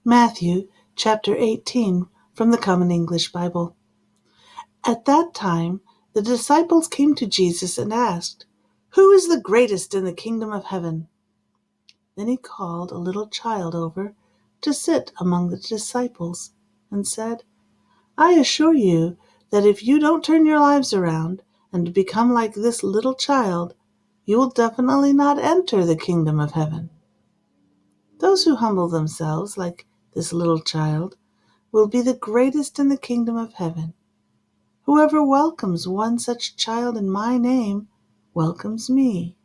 Matthew chapter 18 from the Common English Bible. At that time, the disciples came to Jesus and asked, "Who is the greatest in the kingdom of heaven?" Then he called a little child over to sit among the disciples and said, "I assure you that if you don't turn your lives around and become like this little child, you will definitely not enter the kingdom of heaven. Those who humble themselves like this little child will be the greatest in the kingdom of heaven. Whoever welcomes one such child in my name welcomes me.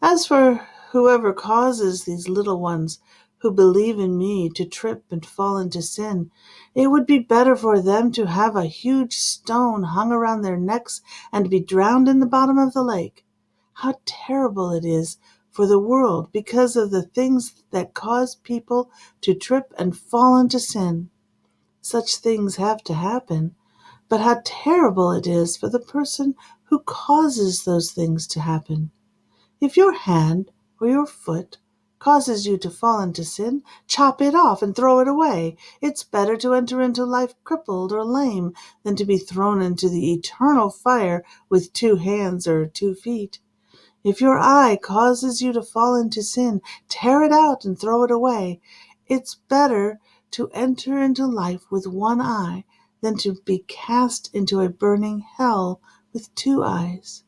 As for whoever causes these little ones who believe in me to trip and fall into sin, it would be better for them to have a huge stone hung around their necks and be drowned in the bottom of the lake. How terrible it is for the world because of the things that cause people to trip and fall into sin. Such things have to happen, but how terrible it is for the person who causes those things to happen. If your hand or your foot causes you to fall into sin, chop it off and throw it away. It's better to enter into life crippled or lame than to be thrown into the eternal fire with 2 hands or 2 feet. If your eye causes you to fall into sin, tear it out and throw it away. It's better to enter into life with 1 eye than to be cast into a burning hell with 2 eyes.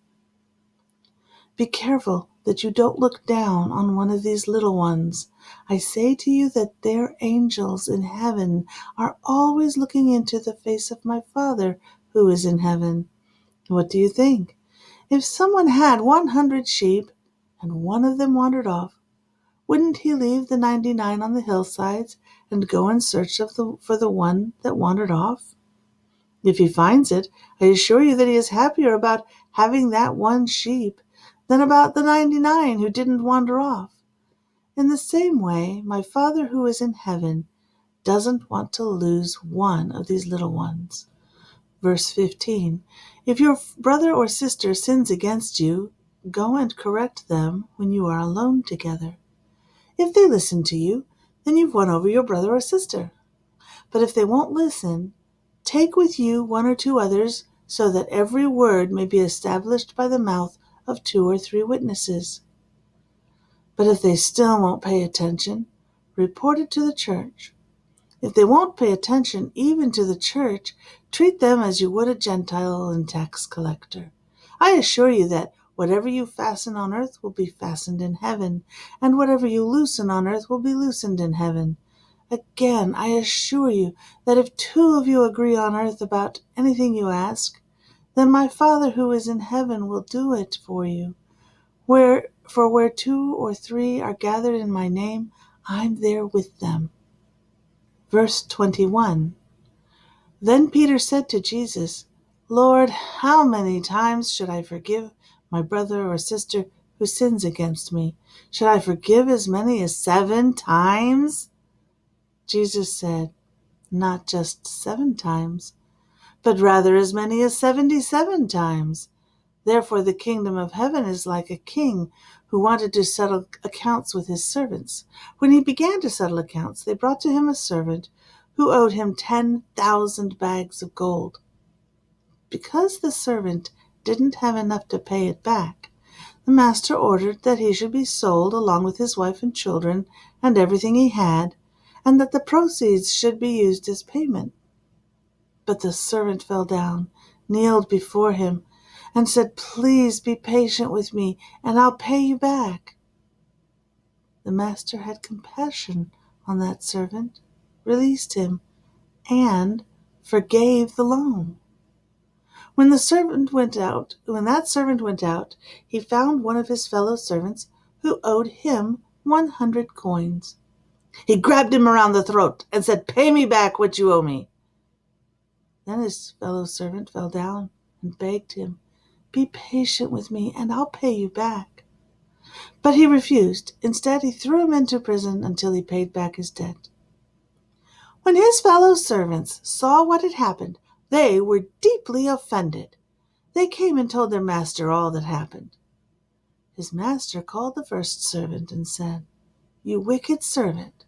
Be careful that you don't look down on one of these little ones. I say to you that their angels in heaven are always looking into the face of my Father who is in heaven. What do you think? If someone had 100 sheep and one of them wandered off, wouldn't he leave the 99 on the hillsides and go in search for the one that wandered off? If he finds it, I assure you that he is happier about having that one sheep than about the 99 who didn't wander off. In the same way, my Father who is in heaven doesn't want to lose one of these little ones. Verse 15, if your brother or sister sins against you, go and correct them when you are alone together. If they listen to you, then you've won over your brother or sister. But if they won't listen, take with you 1 or 2 others, so that every word may be established by the mouth of 2 or 3 witnesses. But if they still won't pay attention, report it to the church. If they won't pay attention even to the church, treat them as you would a Gentile and tax collector. I assure you that whatever you fasten on earth will be fastened in heaven, and whatever you loosen on earth will be loosened in heaven. Again, I assure you that if 2 of you agree on earth about anything you ask, then my Father who is in heaven will do it for you. For where 2 or 3 are gathered in my name, I'm there with them. Verse 21. Then Peter said to Jesus, Lord, how many times should I forgive my brother or sister who sins against me? Should I forgive as many as 7 times? Jesus said, not just 7 times, but rather as many as 77 times. Therefore the kingdom of heaven is like a king who wanted to settle accounts with his servants. When he began to settle accounts, they brought to him a servant who owed him 10,000 bags of gold. Because the servant didn't have enough to pay it back, the master ordered that he should be sold along with his wife and children and everything he had, and that the proceeds should be used as payment. But the servant fell down, kneeled before him, and said, Please be patient with me, and I'll pay you back. The master had compassion on that servant, released him, and forgave the loan. When that servant went out, he found one of his fellow servants who owed him 100 coins. He grabbed him around the throat and said, Pay me back what you owe me. Then his fellow servant fell down and begged him, Be patient with me, and I'll pay you back. But he refused. Instead, he threw him into prison until he paid back his debt. When his fellow servants saw what had happened, they were deeply offended. They came and told their master all that happened. His master called the first servant and said, You wicked servant,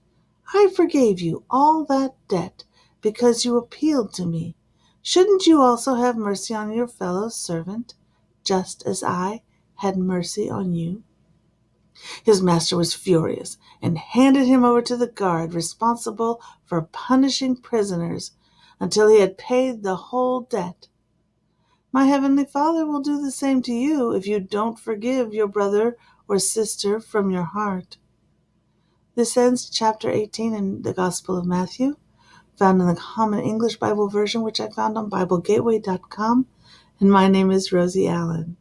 I forgave you all that debt because you appealed to me. Shouldn't you also have mercy on your fellow servant, just as I had mercy on you?" His master was furious and handed him over to the guard responsible for punishing prisoners until he had paid the whole debt. My heavenly Father will do the same to you if you don't forgive your brother or sister from your heart. This ends chapter 18 in the Gospel of Matthew, found in the Common English Bible Version, which I found on BibleGateway.com, and my name is Rosie Allen.